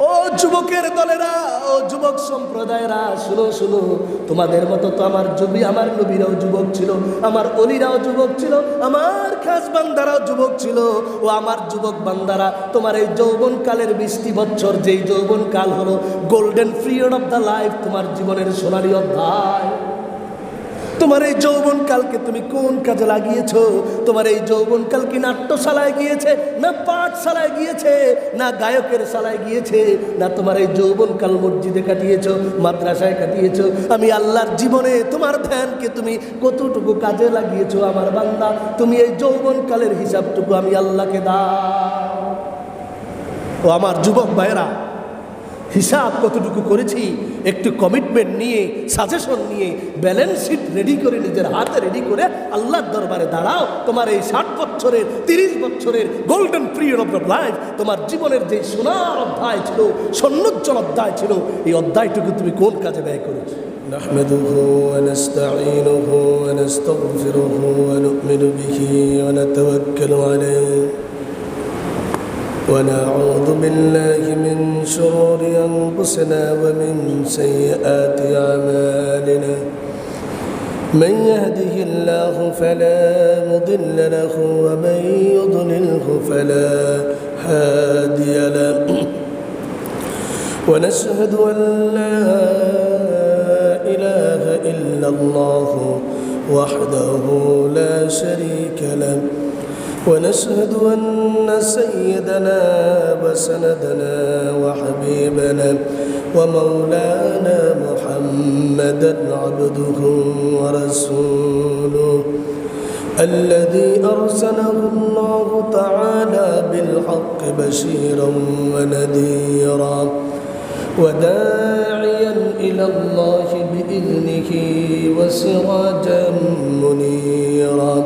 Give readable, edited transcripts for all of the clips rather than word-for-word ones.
ও যুবকের দলেরা, ও যুবক সম্প্রদায়েরা, শুনো শুনো, তোমাদের মতো তো আমার নবীরাও যুবক ছিল, আমার অলিরাও যুবক ছিল, আমার খাস বান্দারাও যুবক ছিল। ও আমার যুবক বান্দারা, তোমার এই যৌবনকালের 20টি বছর, যেই যৌবনকাল হলো golden period of the life, তোমার জীবনের সোনালী অধ্যায়। তোমার এই যৌবনকালকে তুমি কোন কাজে লাগিয়েছো? তোমার এই যৌবনকাল কি নাট্যশালায় গিয়েছে, না পাঠশালায় গিয়েছে, না গায়কের শালায় গিয়েছে, না তোমার এই যৌবনকাল মসজিদে কাটিয়েছো, মাদ্রাসায় কাটিয়েছো? আমি আল্লাহর জীবনে তোমার ধ্যানকে তুমি কতটুকু কাজে লাগিয়েছো আমার বান্দা? তুমি এই যৌবনকালের হিসাবটুকু আমি আল্লাহকে দাও। ও আমার যুবক ভাইয়েরা, হিসাব কতটুকু করেছি একটু কমিটমেন্ট নিয়ে, সাজেশন নিয়ে, ব্যালেন্স শিট রেডি করে নিজের হাতে রেডি করে আল্লাহর দরবারে দাঁড়াও। তোমার এই 60 বছরের 30 বছরের golden period of the life, তোমার জীবনের যে সোনার অধ্যায় ছিল, সন্ন্যজ্জ্বল অধ্যায় ছিল, এই অধ্যায়টুকু তুমি কোন কাজে ব্যয় করেছো? نحمده ونستعينه ونستغفره ونؤمن به ونتوكل عليه ونعوذ بالله من شرور أنفسنا ومن سيئات أعمالنا من يهده الله فلا مضل له ومن يضلله فلا هادي له ونشهد أن لا إله إلا الله وحده لا شريك له ونشهد أن سيدنا وسندنا وحبيبنا ومولانا محمدا عبده ورسوله الذي أرسله الله تعالى بالحق بشيرا ونذيرا وداعيا إلى الله بإذنه وسراجا منيرا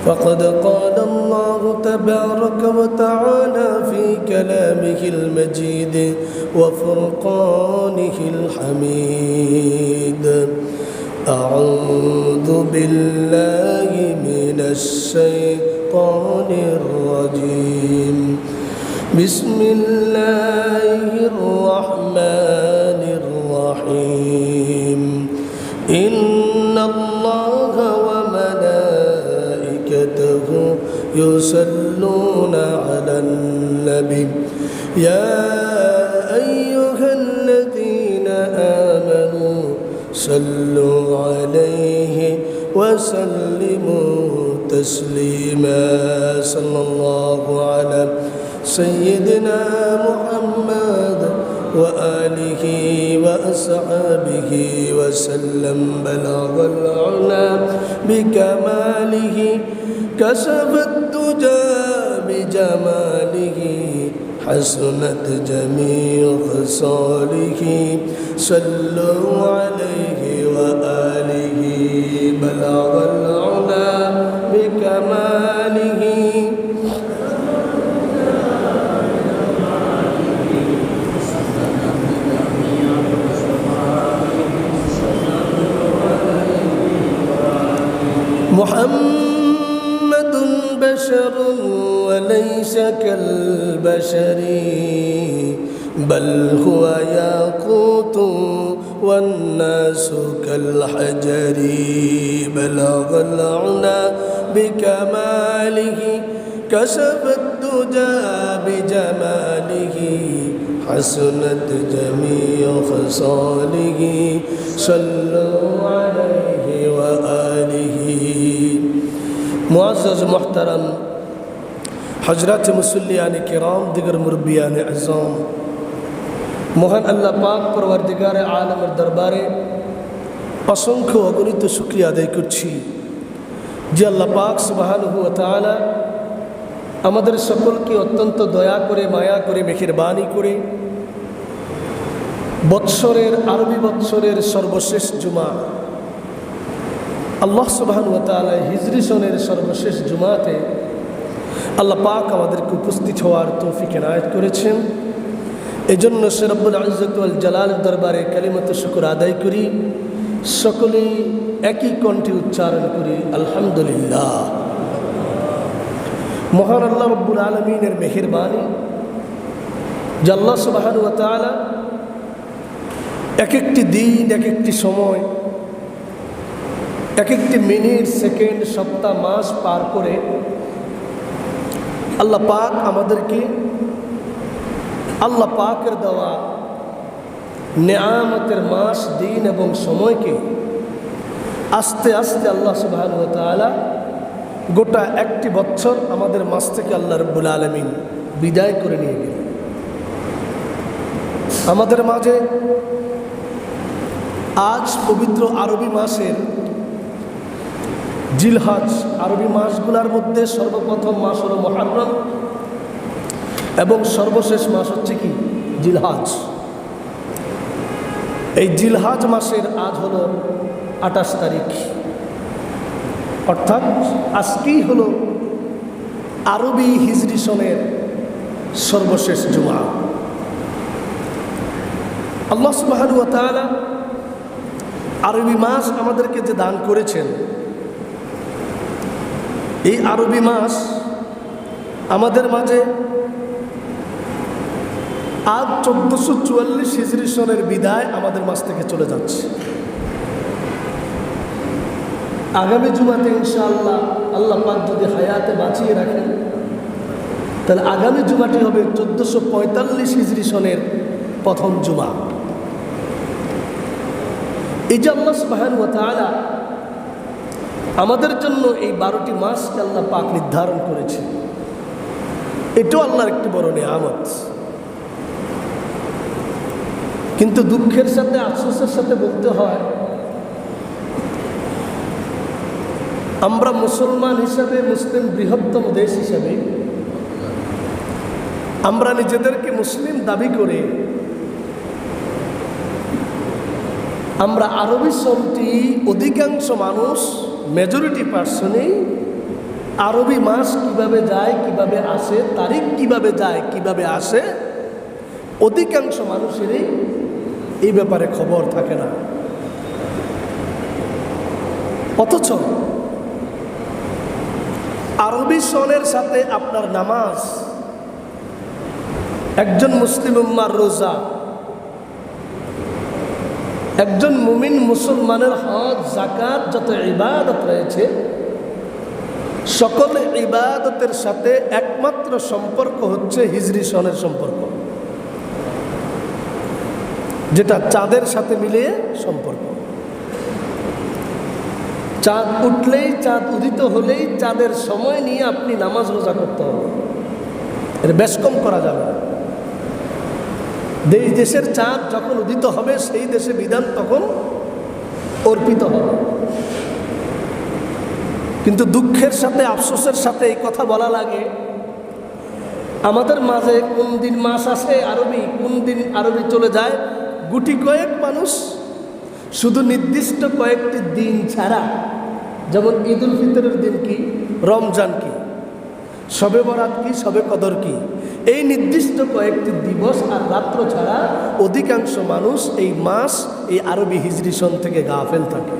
فقد قال الله تبارك وتعالى في كلامه المجيد وفرقانه الحميد أعوذ بالله من الشيطان الرجيم بسم الله الرحمن الرحيم إن الله وملائكته يصلون على النبي يا أيها الذين آمنوا صلوا عليه وسلموا تسليما صلى الله على سيدنا محمد وآله وأصحابه وسلم بلغ العلا بكماله كشف الدجى بجماله حسنت جميع خصاله صلوا عليه وآله بلغ العلا بكماله محمد بشر وليس كالبشر بل هو ياقوت والناس كالحجر بلغ العلا بكماله كشف الدجى بجماله حسنت جميع خصاله صلوا عليه وآله मुअज़्ज़ज़ मुहतरम हजरत मुसल्लियान किराम दिगर मुरब्बियान अज़्ज़ाम, মহান আল্লাহ পাক পরওয়ারদিগারে আলমের দরবারে অসংখ্য অগণিত শুকরিয়া আদায় করছি যে আল্লাহ পাক সুবহানাহু ওয়া তাআলা আমাদের সকলকে অত্যন্ত দয়া করে, মায়া করে, মেহেরবানি করে আরবি বৎসরের সর্বশেষ জুমা, আল্লাহ সুবহানাহু ওয়া তাআলা হিজরি সনের সর্বশেষ জুমাতে আল্লাহ পাক আমাদেরকে উপস্থিত হওয়ার তৌফিক এনায়েত করেছেন। এজন্য সে রব্বুল ইজ্জত ওয়াল জালালের দরবারে কালিমাত শুকর আদায় করি, সকলেই একই কণ্ঠে উচ্চারণ করি আলহামদুলিল্লাহ। মহান আল্লাহ রব্বুল আলমিনের মেহেরবানি, যে আল্লাহ সুবহানাহু ওয়া তাআলা এক একটি দিন, এক একটি সময়, এক একটি মিনিট, সেকেন্ড, সপ্তাহ, মাস পার করে আল্লাহ পাক আমাদেরকে আল্লাহ পাকের দেওয়া নেয়ামতের মাস, দিন এবং সময়কে আস্তে আস্তে আল্লাহ সুবহানাহু ওয়া তাআলা গোটা একটি বছর আমাদের মাস থেকে আল্লাহ রাব্বুল আলামিন বিদায় করে নিয়ে গেলেন। আমাদের মাঝে আজ পবিত্র আরবি মাসের জিলহজ, আরবি মাসগুলোর মধ্যে সর্বপ্রথম মাস হলো মুহররম এবং সর্বশেষ মাস হচ্ছে কি জিলহজ। এই জিলহজ মাসের আজ হলো 28 তারিখ, অর্থাৎ আজকেই হলো আরবি হিজরি সনের সর্বশেষ জুমা। আল্লাহ সুবহানাহু ওয়া তাআলা আরবি মাস আমাদেরকে যে দান করেছেন, এই আরবি মাস আমাদের মাঝে আজ 1444 হিজরি সনের বিদায় আমাদের মাস থেকে চলে যাচ্ছে। আগামী জুমাতে ইনশাআল্লাহ আল্লাহ পাক যদি হায়াতে বাঁচিয়ে রাখেন, তাহলে আগামী জুমাটি হবে 1445 হিজরি সনের প্রথম জুমা। এই যে আল্লাহ সুবহানাহু ওয়া তাআলা আমাদের জন্য এই 12টি মাসকে আল্লাহ পাক নির্ধারণ করেছে, এটাও আল্লাহর একটি বড় নিয়ামত। কিন্তু দুঃখের সাথে, আফসোসের সাথে বলতে হয়, আমরা মুসলমান হিসাবে, মুসলিম বৃহত্তম দেশ হিসাবে আমরা নিজেদেরকে মুসলিম দাবি করে আমরা আরবি সনটি অধিকাংশ মানুষ, মেজরিটি পার্সনই আরবি মাস কিভাবে যায়, কিভাবে আসে, তারিখ কিভাবে যায়, কিভাবে আসে, অধিকাংশ মানুষেরই এই ব্যাপারে খবর থাকে না। অথচ আরবি সনের সাথে আপনার নামাজ, একজন মুসলিম উম্মার রোজা, একজন মুমিন মুসলমানের হজ, যাকাত, যত ইবাদত রয়েছে, সকল ইবাদতের সাথে একমাত্র সম্পর্ক হচ্ছে হিজরি সনের সম্পর্ক, যেটা চাঁদের সাথে মিলিয়ে সম্পর্ক। চাঁদ উঠলেই, চাঁদ উদিত হলেই চাঁদের সময় নিয়ে আপনি নামাজ রোজা করতে হবে, এর বেশ কম করা যাবে না। দেশ দেশের চাঁদ যখন উদিত হবে সেই দেশে বিধান তখন অর্পিত হবে। কিন্তু দুঃখের সাথে, আফসোসের সাথে এই কথা বলা লাগে, আমাদের মাঝে কোন দিন মাস আসে আরবি, কোন দিন আরবি চলে যায়, গুটি কয়েক মানুষ শুধু নির্দিষ্ট কয়েকটি দিন ছাড়া, যেমন ঈদুল ফিতরের দিন কি, রমজান কি, শবে বরাত কি, শবে কদর কি, এই নির্দিষ্ট কয়েকটি দিবস আর রাত্র ছাড়া অধিকাংশ মানুষ এই মাস, এই আরবি হিজরি সন থেকে গাফেল থাকে।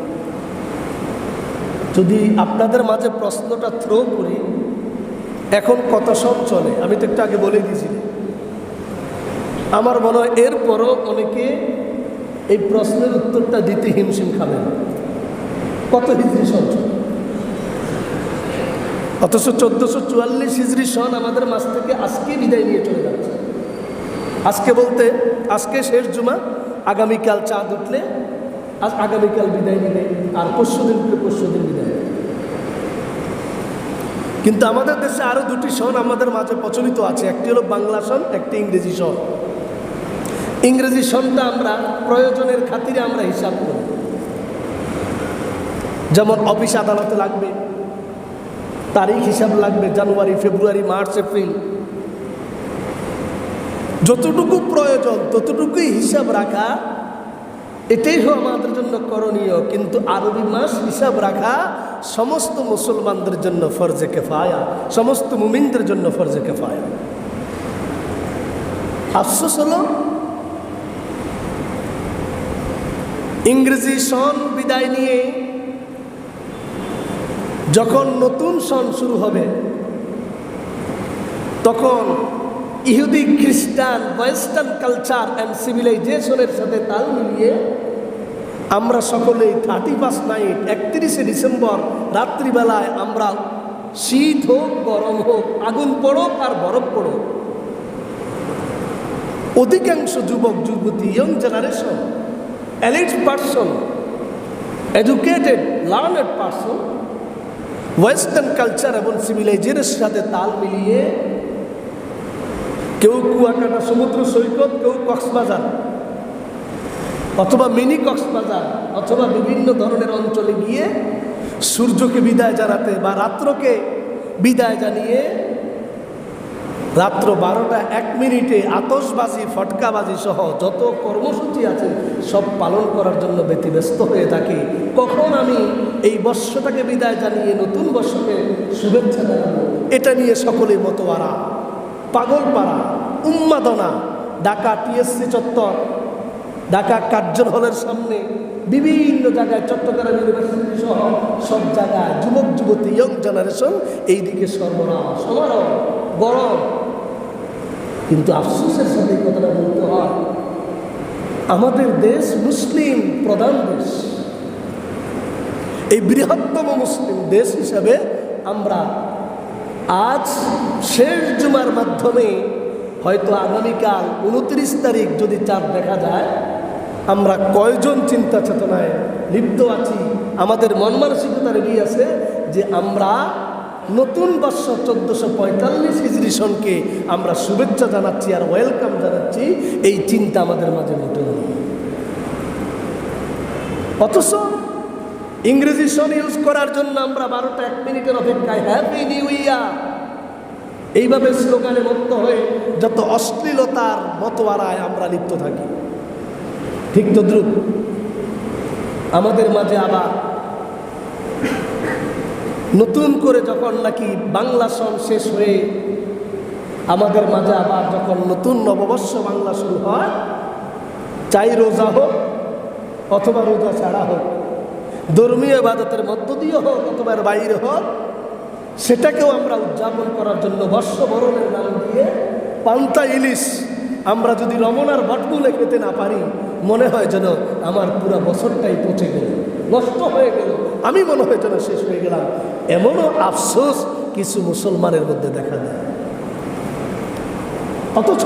যদি আপনাদের মাঝে প্রশ্নটা থ্রো করি, এখন কত সন চলে, আমি তো একটু আগে বলে দিয়েছি, আমার মনে হয় এরপরও অনেকে এই প্রশ্নের উত্তরটা দিতে হিমশিম খাবে, কত হিজরি সন চলে। অথচ 1444 হিজরি সন আমাদের মাস থেকে আজকে বিদায় নিয়ে চলে যাচ্ছে। আজকে বলতে আজকে শেষ জুমা, আগামীকাল চাঁদ উঠলে আগামীকাল বিদায় নিবে, আর পরশুদিন বিদায়। কিন্তু আমাদের দেশে আরো দুটি সন আমাদের মাঝে প্রচলিত আছে, একটি হলো বাংলা সন, একটি ইংরেজি সন। ইংরেজি সনটা আমরা প্রয়োজনের খাতিরে আমরা হিসাব করি, যেমন অফিস আদালতে লাগবে, তারিখ হিসাব লাগবে, জানুয়ারি, ফেব্রুয়ারি, মার্চ, এপ্রিল, যতটুকু প্রয়োজন ততটুকুই হিসাব রাখা, এটাই হলো আমাদের জন্য করণীয়। কিন্তু আরবি মাস হিসাব রাখা সমস্ত মুসলমানদের জন্য ফরজে কিফায়া, সমস্ত মুমিনদের জন্য ফরজে কিফায়া। আফসোস হলো ইংরেজি সন বিদায় নিয়ে যখন নতুন সন শুরু হবে, তখন ইহুদি খ্রিস্টান ওয়েস্টার্ন কালচার অ্যান্ড সিভিলাইজেশনের সাথে তাল মিলিয়ে আমরা সকলেই 31 নাইট 31শে ডিসেম্বর রাত্রিবেলায় আমরা শীত হোক গরম হোক আগুন পড়ুক আর বরফ পড়ুক, অধিকাংশ যুবক যুবতী young generation elite person educated learned person western culture এবং সিভিলাইজেশনের সাথে তাল মিলিয়ে কেউ কুয়াকাটা সমুদ্র সৈকত, কেউ কক্সবাজার অথবা মিনি কক্সবাজার অথবা বিভিন্ন ধরনের অঞ্চলে গিয়ে সূর্যকে বিদায় জানাতে বা রাত্রকে বিদায় জানিয়ে রাত্র 12টা 1 মিনিটে আতশবাজি ফটকাবাজি সহ যত কর্মসূচি আছে সব পালন করার জন্য ব্যতিব্যস্ত হয়ে থাকি। কখন আমি এই বর্ষটাকে বিদায় জানিয়ে নতুন বর্ষকে শুভেচ্ছা জানাবো, এটা নিয়ে সকলে মতোয়ারা, পাগলপাড়া, উন্মাদনা। ঢাকা টিএসসি চত্বর, ঢাকা কার্জন হলের সামনে, বিভিন্ন জায়গায়, চট্টগ্রাম ইউনিভার্সিটি সহ সব জায়গায় যুবক যুবতী ইয়ং জেনারেশন এইদিকে সরবরাহ সমারোহ গরম। কিন্তু আফসোসের সাথে এই কথাটা বলতে হয়, আমাদের দেশ মুসলিম প্রধান দেশ, এই বৃহত্তম মুসলিম দেশ হিসাবে আমরা আজ শেষ জুমার মাধ্যমে হয়তো আগামীকাল 29 তারিখ যদি চাঁদ দেখা যায়, আমরা কয়জন চিন্তা চেতনায় লিপ্ত আছি, আমাদের মন মানসিকতা রেডি আছে যে আমরা নতুন বর্ষ 1445 হিজরি সনকে আমরা শুভেচ্ছা জানাচ্ছি আর ওয়েলকাম জানাচ্ছি, এই চিন্তা আমাদের মাঝে মোটেও নেই। অথচ ইংরেজি সন ইউজ করার জন্য আমরা 12টা 1 মিনিটের অপেক্ষায় হ্যাপি নিউ ইয়ার এইভাবে স্লোগানে মত্ত হয়ে যত অশ্লীলতার মতোয়ারায় আমরা লিপ্ত থাকি, ঠিক তদ্রুপ আমাদের মাঝে আবার নতুন করে যখন নাকি বাংলা সন শেষ হয়ে আমাদের মাঝে আবার যখন নতুন নববর্ষ বাংলা শুরু হয়, চাই রোজা হোক অথবা রোজা ছাড়া হোক, ধর্মীয় ইবাদতের মধ্য দিয়ে হোক অথবা এর বাইরে হোক, সেটাকেও আমরা উদযাপন করার জন্য বর্ষবরণের নাম দিয়ে পান্তা ইলিশ আমরা যদি রমনার বটমূলে খেতে না পারি, মনে হয় যেন আমার পুরো বছরটাই পচে গেল, নষ্ট হয়ে গেল, আমি মনে হয় যেন শেষ হয়ে গেলাম। এমনও আফসোস কিছু মুসলমানের মধ্যে দেখা যায়। অথচ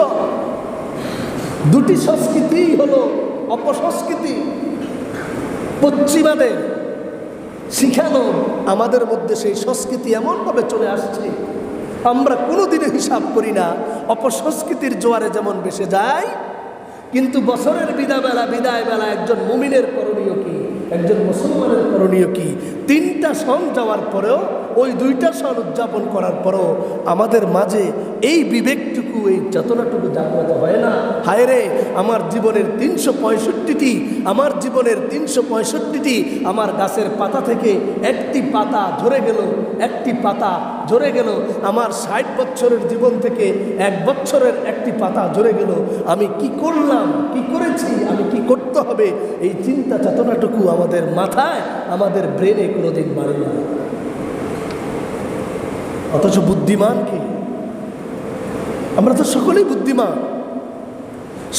দুটি সংস্কৃতি হলো অপসংস্কৃতি, পশ্চিমাদের শিখানো, আমাদের মধ্যে সেই সংস্কৃতি এমনভাবে চলে আসছে আমরা কোনোদিনও হিসাব করি না। অপসংস্কৃতির জোয়ারে যেমন ভেসে যায়, কিন্তু বছরের বিদায় বেলা একজন মুমিনের করণীয় কি, একজন মুসলমানের করণীয় কি? 3টা সন যাওয়ার পরেও, ওই 2টা সন উদযাপন করার পরেও আমাদের মাঝে এই বিবেকটুকু, এই চেতনাটুকু জাগ্রত হয় না। হায় রে, আমার জীবনের 365টি, আমার জীবনের 365টি আমার গাছের পাতা থেকে একটি পাতা ঝরে গেল, একটি পাতা ঝরে গেল। আমার 60 বছরের জীবন থেকে 1 বছরের একটি পাতা ঝরে গেল। আমি কি করলাম, কি করেছি, আমি কি করতে হবে, এই চিন্তা চেতনাটুকু আমাদের মাথায়, আমাদের ব্রেনে কোনোদিন বাড়ে না। অথচ বুদ্ধিমান কি? আমরা তো সকলেই বুদ্ধিমান,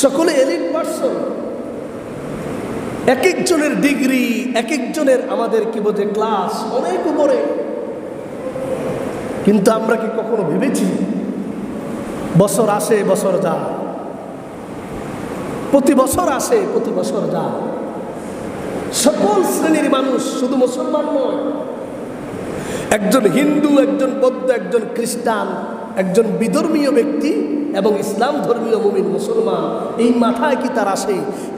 সকলে এলিট পার্সন, এক একজনের ডিগ্রি, এক একজনের আমাদের কি বোঝে ক্লাস অনেক উপরে। কিন্তু আমরা কি কখনো ভেবেছি বছর আসে বছর যায়, প্রতি বছর আসে প্রতি বছর যায়, সকল শ্রেণীর মানুষ, শুধু মুসলমান নয়, একজন হিন্দু, একজন বৌদ্ধ, একজন খ্রিস্টান, একজন বিধর্মীয় ব্যক্তি এবং ইসলাম ধর্মীয় মুমিন মুসলমান, এই মাথায় কি তার আসে?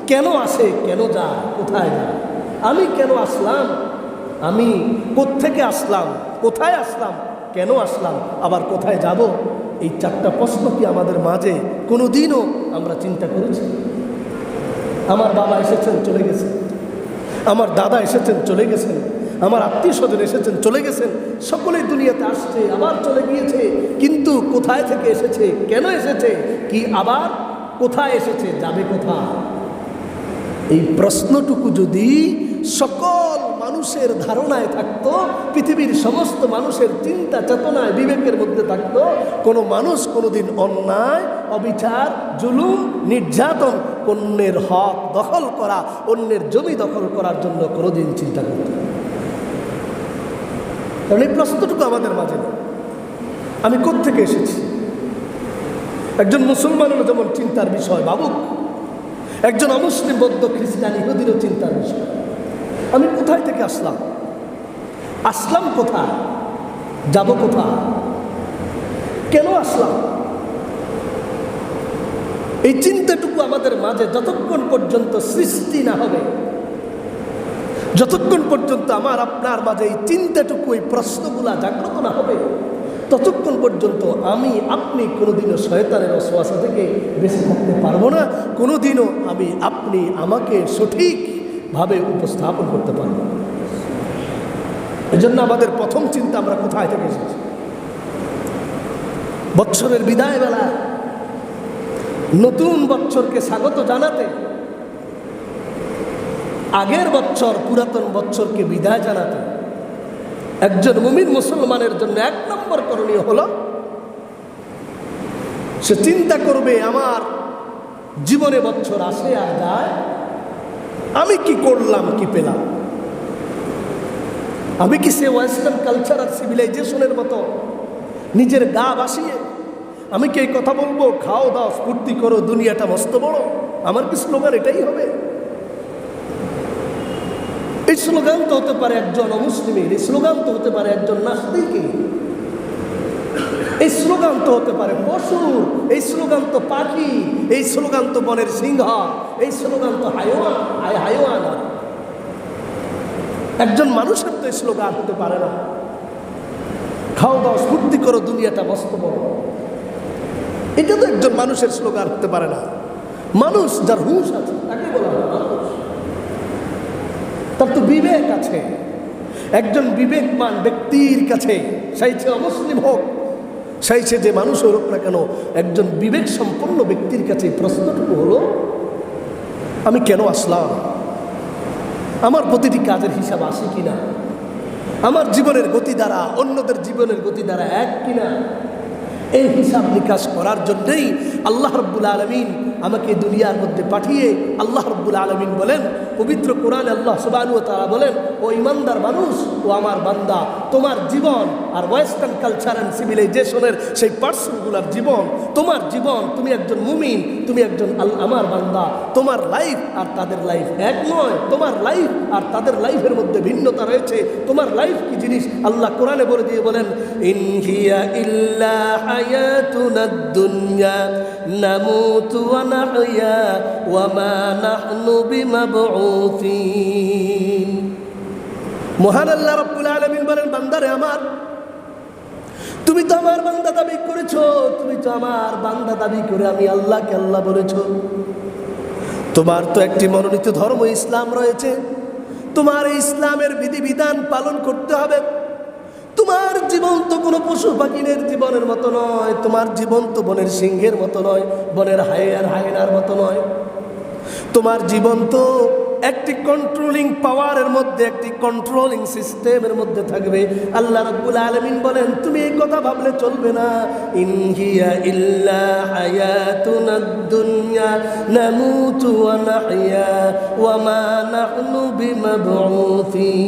কেন আসে, কেন যায়, কোথায় যায়? আমি কেন আসলাম, আমি কোত্থেকে আসলাম, কোথায় আসলাম, কেন আসলাম, আবার কোথায় যাব? এই 4টা প্রশ্ন কি আমাদের মাঝে কোনোদিনও আমরা চিন্তা করেছি? আমার বাবা এসেছেন, চলে গেছেন, আমার দাদা এসেছেন, চলে গেছেন, আমার আত্মীয় স্বজন এসেছেন, চলে গেছেন, সকলেই দুনিয়াতে আসছে আবার চলে গিয়েছে, কিন্তু কোথায় থেকে এসেছে, কেন এসেছে, কি আবার কোথায় এসেছে, যাবে কোথায়? এই প্রশ্নটুকু যদি সকল মানুষ মানুষের ধারণায় থাকতো, পৃথিবীর সমস্ত মানুষের চিন্তা চেতনায় বিবেকের মধ্যে থাকতো, কোনো মানুষ কোনোদিন অন্যায়, অবিচার, জুলুম, নির্যাতন, অন্যের হক দখল করা, অন্যের জমি দখল করার জন্য কোনোদিন চিন্তা করত না। কারণ এই প্রশ্নটুকু আমাদের মাঝে নেই। আমি কোত্থেকে এসেছি? একজন মুসলমানেরও যেমন চিন্তার বিষয় ভাবুক, একজন অমুসলিম, বৌদ্ধ, খ্রিস্টান, ইহুদিরও চিন্তার বিষয়। আমি কোথায় থেকে আসলাম? আসলাম কোথায়? যাব কোথায়? কেন আসলাম? এই চিন্তাটুকু আমাদের মাঝে যতক্ষণ পর্যন্ত সৃষ্টি না হবে, যতক্ষণ পর্যন্ত আমার আপনার মাঝে এই চিন্তাটুকু, এই প্রশ্নগুলা জাগ্রত না হবে, ততক্ষণ পর্যন্ত আমি আপনি কোনোদিনও শয়তানের ওয়াসওয়াসা থেকে বেঁচে থাকতে পারবো না। কোনোদিনও আমি আপনি আমাকে সঠিকভাবে উপস্থাপন করতে পারবো না। এজন্য আমাদের প্রথম চিন্তা, আমরা কোথায় থেকে এসেছি। বৎসরের বিদায় বেলা নতুন বৎসরকে স্বাগত জানাতে, আগের বৎসর, পুরাতন বৎসরকে বিদায় জানাতে একজন মুমিন মুসলমানের জন্য 1 নম্বর করণীয় হলো সে চিন্তা করবে, আমার জীবনে বৎসর আসে আর যায়, আমি কি করলাম, কি পেলাম। আমি কি সে ওয়েস্টার্ন কালচার আর সিভিলাইজেশনের মতো নিজের গা ভাসিয়ে আমি কি এই কথা বলবো, খাও দাও স্ফূর্তি করো, দুনিয়াটা মস্ত বড়? আমার কি স্লোগান এটাই হবে? এই স্লোগান তো হতে পারে একজন অমুসলিমের, এই স্লোগান তো হতে পারে একজন নাস্তিকের, এই স্লোগান তো হতে পারে পশুর, এই স্লোগান তো পাখি, এই স্লোগান তো বনের সিংহ, এই স্লোগান তো হাইওয়ান। একজন মানুষের তো এই স্লোগান হতে পারে না, খাও দাও স্ফূর্তি করো, দুনিয়াটা মস্ত বড়। এটা তো একজন মানুষের স্লোগান হতে পারে না। মানুষ যার হুঁশ আছে তাকে বলা হয় মানুষ, তার তো বিবেক আছে। একজন বিবেকমান ব্যক্তির কাছে, সেই সে অমুসলিম হোক, সেই সে যে মানুষ হোক না কেন, একজন বিবেক সম্পন্ন ব্যক্তির কাছে প্রশ্নটুকু হলো, আমি কেন আসলাম? আমার প্রতিটি কাজের হিসাব আসে কিনা? আমার জীবনের গতি দ্বারা অন্যদের জীবনের গতি দ্বারা এক কিনা? এই হিসাব নিকাশ করার জন্যই আল্লাহ রাব্বুল আলামিন আমাকে দুনিয়ার মধ্যে পাঠিয়ে, আল্লাহ রাব্বুল আলামিন বলেন পবিত্র কোরআনে, আল্লাহ সুবহানাহু ওয়া তাআলা বলেন, ও ইমানদার মানুষ, ও আমার বান্দা, তোমার জীবন আর ওয়েস্টার্ন কালচার অ্যান্ড সিভিলাইজেশনের সেই পার্সনগুলোর জীবন, তোমার জীবন, তুমি একজন মুমিন, তুমি একজন আমার বান্দা, তোমার লাইফ আর তাদের লাইফ এক নয়। তোমার লাইফ আর তাদের লাইফের মধ্যে ভিন্নতা রয়েছে। তোমার লাইফ কি জিনিস আল্লাহ কোরআনে বলে দিয়ে বলেন, ইন হিয়া ইল্লা হায়াতুনাদ দুনিয়া নামুতু ওয়া নাহইয়া ওয়া মা নাহনু বিমাবউসিন। মহান আল্লাহ রাব্বুল আলামিন বলেন, বান্দারে আমার, তুমি তো আমার বান্দা দাবি করেছো, তুমি তো আমার বান্দা দাবি করে আমি আল্লাহকে আল্লাহ বলেছো। তোমার তো একটি মনোনীত ধর্ম ইসলাম রয়েছে, তোমার এই ইসলামের বিধিবিধান পালন করতে হবে। তোমার জীবন তো কোনো পশু পাখিনের জীবনের মতো নয়, তোমার জীবন তো বনের সিংহের মতো নয়, বনের হায়নার মতো নয়। তোমার জীবন তো একটি কন্ট্রোলিং পাওয়ারের মধ্যে, একটি কন্ট্রোলিং সিস্টেমের মধ্যে থাকবে। আল্লাহ রাব্বুল আলামিন বলেন, তুমি এই কথা ভাবলে চলবে না। ইন হিয়া ইল্লা হায়াতুনাদ দুনিয়া নামুতু ওয়া নাহইয়া ওয়া মা নাহনু বিমাবউসিন।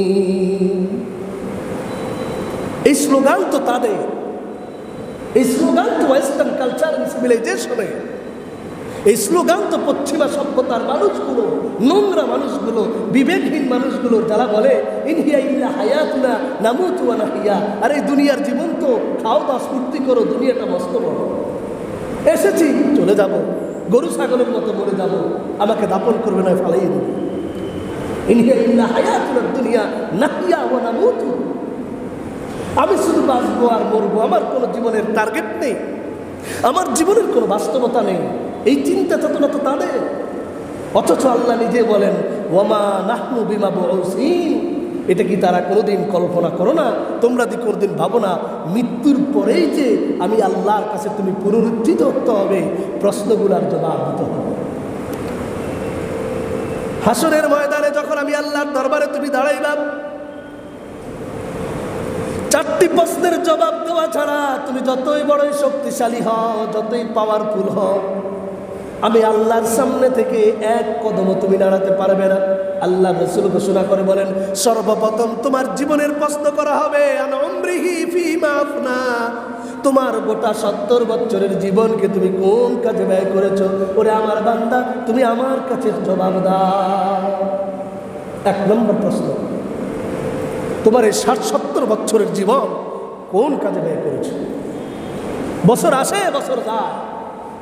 এই স্লোগান তো তাদের, এই স্লোগান তো ওয়েস্টার্ন কালচার এন্ড সিভিলাইজেশনে, এই স্লোগান তো পশ্চিমা সভ্যতার মানুষগুলো, নোংরা মানুষগুলো, বিবেকহীন মানুষগুলো, যারা বলে ইন হিয়া ইল্লা হায়াতুনা নামুতু ওয়া নাহইয়া। আর এই দুনিয়ার জীবন তো খাও দাও স্ফূর্তি করো, দুনিয়াটা মস্ত বড়, এসেছি চলে যাব, গরু ছাগলের মতো মরে যাব, আমাকে দাপন করবে না, ফালাই দেবে। ইন হিয়া ইল্লা হায়াতুনা দুনিয়া নাহইয়া ওয়া নামুতু। আমি শুধু বাঁচবো আর মরবো, আমার কোনো জীবনের টার্গেট নেই, আমার জীবনের কোনো বাস্তবতা নেই। এই চিন্তা চেতনা তো তাদের। অথচ আল্লাহ নিজে বলেন, ওয়ামা নাহনু বিমাবউসিন। এটা কি তারা কোনোদিন কল্পনা করো না? তোমরা কি কোনোদিন ভাবো না মৃত্যুর পরেই যে আমি আল্লাহর কাছে তুমি পুনরুত্থিত হতে হবে, প্রশ্নগুলোর জবাব দিতে হবে। হাসরের ময়দানে যখন আমি আল্লাহর দরবারে তুমি দাঁড়াইবা, 7টি প্রশ্নের জবাব দেওয়া ছাড়া তুমি যতই বড়ই শক্তিশালী হও, যতই পাওয়ারফুল হও, আমি আল্লাহর সামনে থেকে এক কদমও তুমি নাড়াতে পারবে না। আল্লাহ রাসূল ঘোষণা করে বলেন, সর্বপ্রথম তোমার জীবনের প্রশ্ন করা হবে আন উমরিহি ফীমা আফনা, তোমার গোটা 70 বছরের জীবনকে তুমি কোন কাজে ব্যয় করেছো। ওরে আমার বান্দা, তুমি আমার কাছে জবাব দাও। 1 নম্বর প্রশ্ন, তোমার এই 60-70 বছরের জীবন কোন কাজে ব্যয় করেছো। বছর আসে বছর যায়,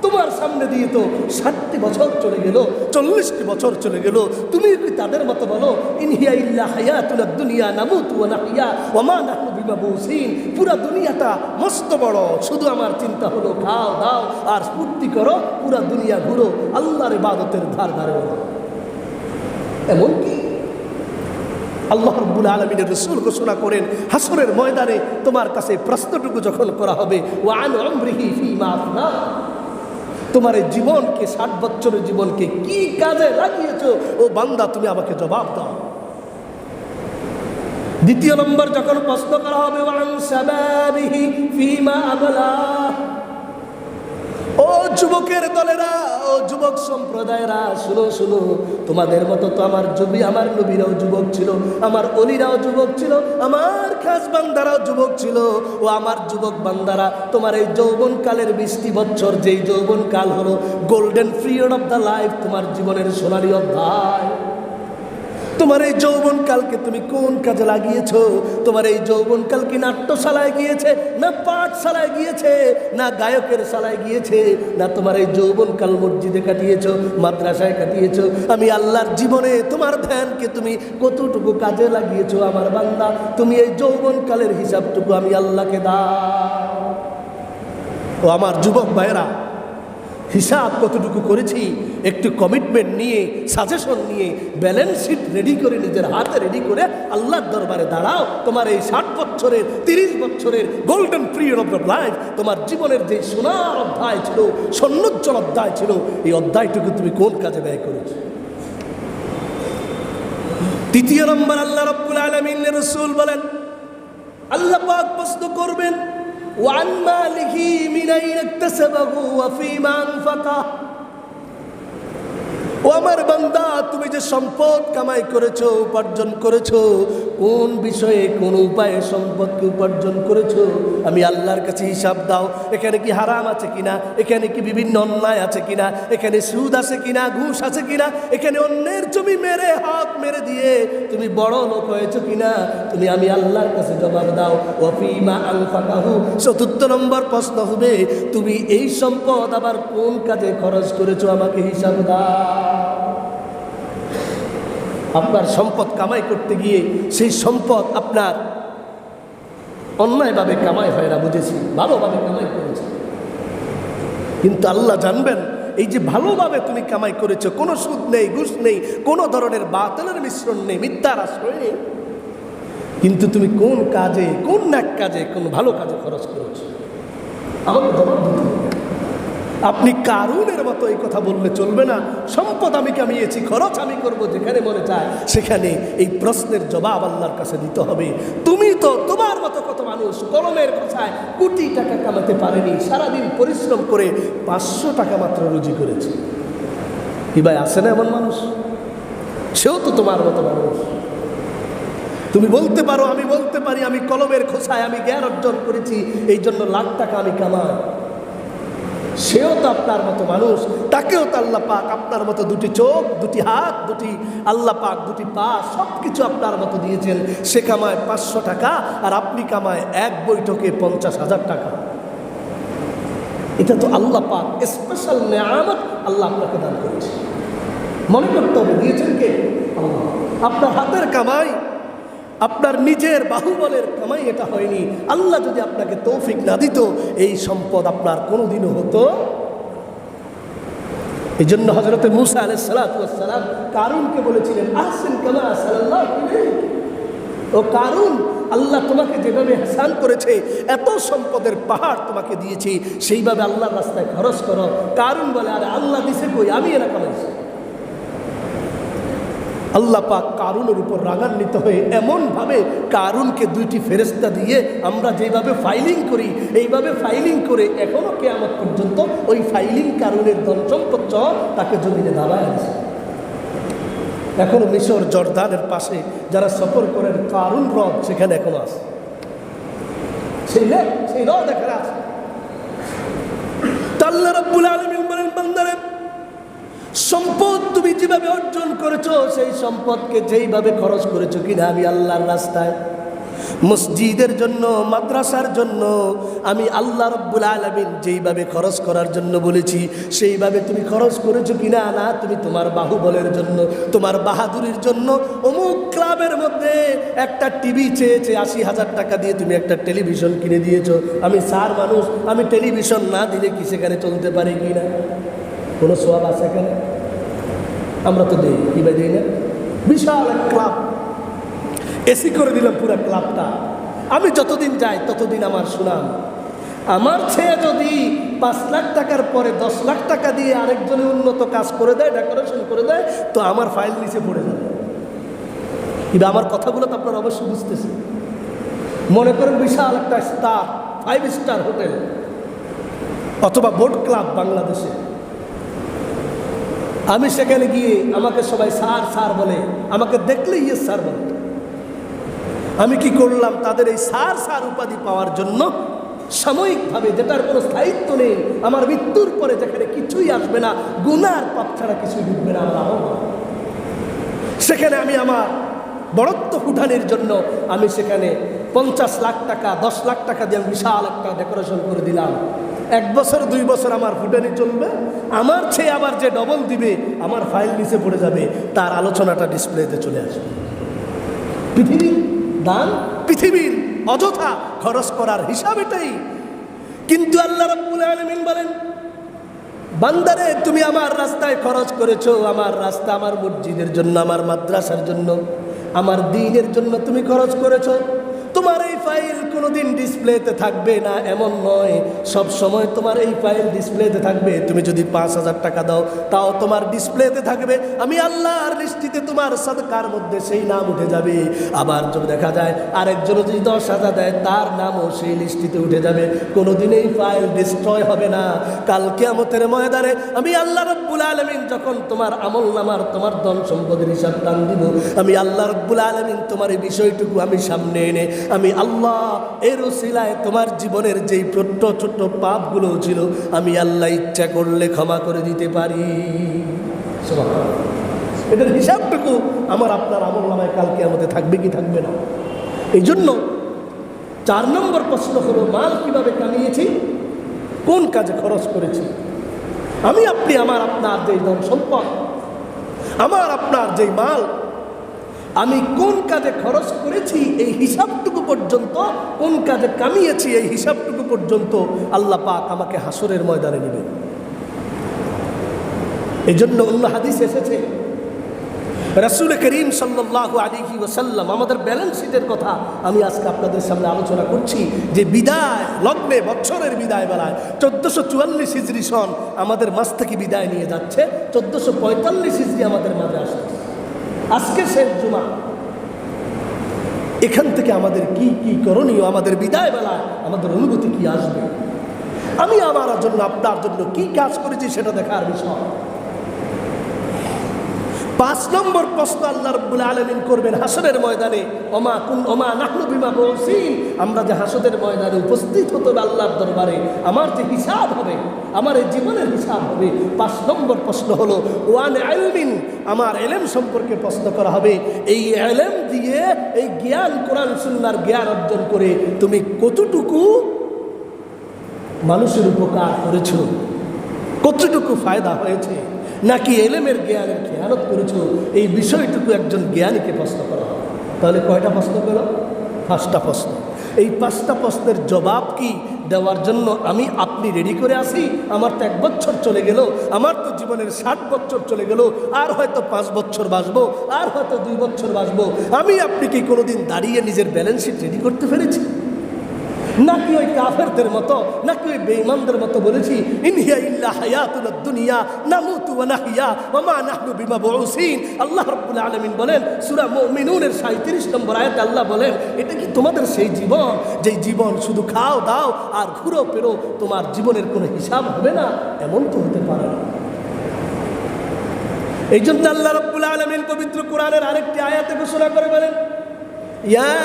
তোমার সামনে দিয়ে তো 60টি বছর চলে গেল, 40টি বছর চলে গেল, তুমি কি তাদের মতো বলো ইন হিয়া ইল্লা হায়াতুনা দুনিয়া নামুতু ওয়া নাহইয়া ওয়া মা নাহনু বিমাবুসিন। পুরা দুনিয়াটা মস্ত বড়, শুধু আমার চিন্তা হলো খাও দাও আর স্ফূর্তি করো, পুরা দুনিয়া ঘুরো, আল্লাহর ইবাদতের ধার ধারে। এমনকি আল্লাহ রাব্বুল আলামিনের রাসূল ঘোষণা করেন, হাসরের ময়দানে তোমার কাছে প্রশ্নটুকু যখন করা হবে ওয়া আন উমরিহি ফীমা আফনা, তোমার এই জীবনকে 60 বছরের জীবনকে কি কাজে লাগিয়েছো, ও বান্দা তুমি আমাকে জবাব দাও। 2 নম্বর যখন প্রশ্ন করা হবে ওয়া আন শাবাবিহি ফীমা আবলা, ও যুবকের দলেরা, ও যুবক সম্প্রদায়েরা, শুনো শুনো, তোমাদের মতো তো আমার নবীরাও যুবক ছিল, আমার অলিরাও যুবক ছিল, আমার খাস বান্দারাও যুবক ছিল। ও আমার যুবক বান্দারা, তোমার এই যৌবনকালের 20টি বছর, যেই যৌবনকাল হলো golden period of the life, তোমার জীবনের সোনালী অধ্যায়, তোমার এই যৌবনকালকে তুমি কোন কাজে লাগিয়েছো। তোমার এই যৌবনকাল কি নাট্যশালায় গিয়েছে, না পাঠশালায় গিয়েছে, না গায়কের শালায় গিয়েছে, না তোমার এই যৌবনকাল মসজিদে কাটিয়েছো, মাদ্রাসায় কাটিয়েছো। আমি আল্লাহর জীবনে তোমার ধ্যানকে তুমি কতটুকু কাজে লাগিয়েছো আমার বান্দা, তুমি এই যৌবনকালের হিসাবটুকু আমি আল্লাহকে দাও। ও আমার যুবক ভাইয়েরা, হিসাব কতটুকু করেছি একটু কমিটমেন্ট নিয়ে, সাজেশন নিয়ে, ব্যালেন্স শিট রেডি করে নিজের হাতে রেডি করে আল্লাহর দরবারে দাঁড়াও। তোমার এই 60 বছরের 30 বছরের গোল্ডেন পিরিয়ড অফ লাইফ, তোমার জীবনের যে সোনার অধ্যায় ছিল, স্বর্ণোজ্জ্বল অধ্যায় ছিল, এই অধ্যায়টুকু তুমি কোন কাজে ব্যয় করেছো। 3 নম্বর আল্লাহ রাব্বুল আলামিনের রাসূল বলেন, আল্লাহ পাক প্রশ্ন করবেন ওয়ান মালিহি মিন আইনা ইকতাসাবাহু ওয়া ফীমা আনফাকা, ও আমার বান্দা, তুমি যে সম্পদ কামাই করেছো, উপার্জন করেছো, কোন বিষয়ে কোন উপায়ে সম্পদকে উপার্জন করেছো, আমি আল্লাহর কাছে হিসাব দাও। এখানে কি হারাম আছে কিনা, এখানে কি বিভিন্ন অন্যায় আছে কিনা, এখানে সুদ আছে কিনা, ঘুষ আছে কিনা, এখানে অন্যের জমি মেরে হাত মেরে দিয়ে তুমি বড় লোক হয়েছো কিনা, তুমি আমি আল্লাহর কাছে জবাব দাও। ওয়া ফীমা আনফাকাহু, 4 নম্বর প্রশ্ন হবে, তুমি এই সম্পদ আবার কোন কাজে খরচ করেছো, আমাকে হিসাব দাও। আপনার সম্পদ কামাই করতে গিয়ে সেই সম্পদ আপনার অন্যায়ভাবে কামাই হয় না, বুঝেছি, ভালোভাবে কামাই করেছে, কিন্তু আল্লাহ জানবেন এই যে ভালোভাবে তুমি কামাই করেছো, কোনো সুদ নেই, ঘুষ নেই, কোনো ধরনের বাতিলের মিশ্রণ নেই, মিথ্যার আশ্রয় নেই, কিন্তু তুমি কোন কাজে, কোন ন্যাক কাজে, কোন ভালো কাজে খরচ করেছো, আমাকে জবাব দিতে হবে। আপনি কারুনের মতো এই কথা বললে চলবে না। সম্পদ আমি কামিয়েছি, খরচ আমি করব যেখানে মনে চায় সেখানে, এই প্রশ্নের জবাব আল্লাহর কাছে দিতে হবে। তুমি তো তোমার মতো কত মানুষ কলমের খোঁচায় কোটি টাকা কামাতে পারেনি, সারাদিন পরিশ্রম করে 500 টাকা মাত্র রুজি করেছে। কি ভাই, আছে না এমন মানুষ? সেও তো তোমার মতো মানুষ। তুমি বলতে পারো, আমি বলতে পারি, আমি কলমের খোঁচায় আমি জ্ঞান অর্জন করেছি, এই জন্য লাখ টাকা আমি কামাই। সেও তো আপনার মতো মানুষ, তাকেও তো আল্লাহ পাক আপনার মতো 2টি চোখ, 2টি হাত, 2টি আল্লাহ পাক 2টি পা, সব কিছু আপনার মতো দিয়েছেন। সে কামায় 500 টাকা আর আপনি কামায় এক বৈঠকে 50,000 টাকা। এটা তো আল্লাহ পাক স্পেশাল নেয়ামত আল্লাহ আপনাকে দান করেছে। মনে করতে হবে দিয়েছেন কে? আল্লাহ। আপনার হাতের কামাই, আপনার নিজের বাহুবলের কামাই এটা হয়নি। আল্লাহ যদি আপনাকে তৌফিক না দিত, এই সম্পদ আপনার কোনোদিনও হতো। এই জন্য হযরত মূসা আলাইহিস সালাতু ওয়াস সালাম কারুনকে বলেছিলেন, আহসিন কামা সাল্লাল্লাহু আলাইহি, ও কারুন, আল্লাহ তোমাকে যেভাবে ihsan করেছে, এত সম্পদের পাহাড় তোমাকে দিয়েছি, সেইভাবে আল্লাহর রাস্তায় খরচ করো। কারুন বলে, আরে আল্লাহ দিছে কই, আমি এরা কামাইছি। আল্লাহ পাক কারুনের উপর রাগান্বিত হয়ে এমনভাবে কারুনকে দুইটি ফেরেশতা দিয়ে আমরা যেভাবে ফাইলিং করি এইভাবে ফাইলিং করে এখনও কিয়ামত পর্যন্ত ওই ফাইলিং কারুনের ধন সম্পদ তাকে জমিনে দাবায় আছে। এখনো মিশর জর্দানের পাশে যারা সফর করেন কারুন হ্রদ সেখানে এখনো আছে, সেই হ্রদ এখানে আছে। আল্লাহ রাব্বুল আলামিন বলেন, বান্দারে সম্পদ তুমি যেভাবে অর্জন করেছো সেই সম্পদকে যেইভাবে খরচ করেছো কিনা আমি আল্লাহর রাস্তায়, মসজিদের জন্য, মাদ্রাসার জন্য আমি আল্লাহ রাব্বুল আলামিন যেইভাবে খরচ করার জন্য বলেছি সেইভাবে তুমি খরচ করেছো কিনা, না তুমি তোমার বাহুবলের জন্য, তোমার বাহাদুরির জন্য অমুক ক্লাবের মধ্যে একটা টিভি চেয়েছে 80,000 টাকা দিয়ে তুমি একটা টেলিভিশন কিনে দিয়েছো। আমি স্যার মানুষ, আমি টেলিভিশন না দিলে কি সেখানে চলতে পারি কি না? কোনো সওয়াব আছে এখানে? আমরা তো দিই, কি ভাই দিই না? বিশাল এক ক্লাব, এসি করে দিলাম পুরো ক্লাবটা। আমি যতদিন যাই ততদিন আমার সুনাম। আমার ছেলে যদি 5 লাখ টাকার পরে 10 লাখ টাকা দিয়ে আরেকজনে উন্নত কাজ করে দেয়, ডেকোরেশন করে দেয়, তো আমার ফাইল নিচে পড়ে যাবে। কিন্তু আমার কথাগুলো তো আপনারা অবশ্যই বুঝতেছেন। মনে করেন বিশাল একটা স্টার, 5 স্টার হোটেল অথবা বোট ক্লাব বাংলাদেশে, আমি সেখানে গিয়ে আমাকে সবাই স্যার স্যার বলে, আমাকে দেখলেই ইয়ে স্যার বলে। আমি কি করলাম? তাদের এই স্যার স্যার উপাধি পাওয়ার জন্য সাময়িকভাবে, যেটার কোনো স্থায়িত্ব নেই, আমার মৃত্যুর পরে যেখানে কিছুই আসবে না, গুনার পাপ ছাড়া কিছুই ঢুকবে না আমার আমল, সেখানে আমি আমার বড়ত্ব ফুটানোর জন্য আমি সেখানে 50 লাখ টাকা 10 লাখ টাকা দিয়ে বিশাল একটা ডেকোরেশন করে দিলাম। 1 বছর 2 বছর আমার ফুটানি চলবে, আমার চেয়ে আবার যে ডবল দিবে আমার ফাইল নিচে পড়ে যাবে, তার আলোচনাটা ডিসপ্লেতে চলে আসবে। পৃথিবীর দান, পৃথিবীর অযথা খরচ করার হিসাব এটাই। কিন্তু আল্লাহ রাব্বুল আলামিন বলেন, বান্দারে তুমি আমার রাস্তায় খরচ করেছো, আমার রাস্তা, আমার মসজিদের জন্য, আমার মাদ্রাসার জন্য, আমার দ্বীনের জন্য তুমি খরচ করেছো। তোমার এই ফাইল কোনোদিন ডিসপ্লেতে থাকবে না এমন নয়, সব সময় তোমার এই ফাইল ডিসপ্লেতে থাকবে। তুমি যদি 5,000 টাকা দাও তাও তোমার ডিসপ্লেতে থাকবে। আমি আল্লাহর দৃষ্টিতে তোমার সাদকার মধ্যে সেই নাম উঠে যাবে। আবার যদি দেখা যায় আরেকজন যদি 10,000 দেয় তার নামও সেই লিস্টিতে উঠে যাবে। কোনোদিন এই ফাইল ডিস্ট্রয় হবে না। কাল কিয়ামতের ময়দানে আমি আল্লাহ রাব্বুল আলামিন যখন তোমার আমল নামার, তোমার ধন সম্পদের হিসাব টান দিব, আমি আল্লাহ রাব্বুল আলামিন তোমার এই বিষয়টুকু আমি সামনে এনে আমি আল্লাহ এর ওসিলায় তোমার জীবনের যেই ছোট্ট ছোট্ট পাপগুলো ছিল আমি আল্লাহ ইচ্ছা করলে ক্ষমা করে দিতে পারি। এটার হিসাবটুকু আমার আপনার আমল নামায় কালকে আমাদের থাকবে কি থাকবে না। এই জন্য 4 নম্বর প্রশ্ন হলো, মাল কিভাবে কামিয়েছি, কোন কাজে খরচ করেছি। আমি আপনি, আমার আপনার যেই ধন সম্পদ, আমার আপনার যেই মাল, আমি কোন কাজে খরচ করেছি এই হিসাবটুকু পর্যন্ত, কোন কাজে কামিয়েছি এই হিসাবটুকু পর্যন্ত আল্লাহ পাক আমাকে হাসরের ময়দানে নেবেন। এই জন্য অন্য হাদিস এসেছে, রাসূল করিম সাল্লাল্লাহু আলাইহি ওয়াসাল্লাম, আমাদের ব্যালেন্স শিটের কথা আমি আজকে আপনাদের সামনে আলোচনা করছি, যে বিদায় লগ্নে, বছরের বিদায় বেলায় 1444 হিজরি সন আমাদের মাঝ থেকে বিদায় নিয়ে যাচ্ছে, 1445 হিজরি আমাদের মাঝে আসছে। আজকে শেষ জুমা, এখান থেকে আমাদের কি কি করণীয়, আমাদের বিদায় বেলায় আমাদের অনুভূতি কি আসবে, আমি আমার জন্য, আপনার জন্য কি কাজ করেছি সেটা দেখার বিষয়। 5 নম্বর প্রশ্ন আল্লাহ রাব্বুল আলামিন করবেন হাসরের ময়দানে, ওমা নাহনু বিমা বুসিন, আমরা যে হাসরের ময়দানে উপস্থিত হতে হবে আল্লাহর দরবারে, আমার যে হিসাব হবে, আমার এই জীবনের হিসাব হবে। 5 নম্বর প্রশ্ন হলো ওয়ান ইলমিন, আমার ইলম সম্পর্কে প্রশ্ন করা হবে। এই ইলম দিয়ে, এই জ্ঞান, কোরআন সুন্নাহর জ্ঞান অর্জন করে তুমি কতটুকু মানুষের উপকার করেছো, কতটুকু ফায়দা হয়েছে, নাকি এলেমের জ্ঞানের খেয়ানত করেছো, এই বিষয়টুকু একজন জ্ঞানীকে প্রশ্ন করা হয়। তাহলে কয়টা প্রশ্ন পেল? 5টা প্রশ্ন। এই 5টা প্রশ্নের জবাব কি দেওয়ার জন্য আমি আপনি রেডি করে আসি? আমার তো 1 বছর চলে গেল, আমার তো জীবনের 60 বছর চলে গেল, আর হয়তো 5 বছর বাঁচবো, আর হয়তো 2 বছর বাঁচবো। আমি আপনি কি কোনোদিন দাঁড়িয়ে নিজের ব্যালেন্স শিট রেডি করতে পেরেছি? নাকি ওই কাফেরদের মতো, নাকি ওই বেঈমানদের মতো বলেছি ইনহিয়া ইল্লা হায়াতুনাদ দুনিয়া নামুতু ওয়া নাহইয়া ওয়া মা নাহনু বিমাবউসিন। আল্লাহ রাব্বুল আলামিন বলেন সূরা মুমিনুনের 37 নম্বর আয়াতে আল্লাহ বলেন, এটা কি তোমাদের সেই জীবন যেই জীবন শুধু খাও দাও আর ঘুরো ফেরো, তোমার জীবনের কোনো হিসাব হবে না? এমন তো হতে পারে না। এই জন্য আল্লাহ রাব্বুল আলামিন পবিত্র কোরআনের আরেকটি আয়াতে ঘোষণা করে বলেন, ইয়া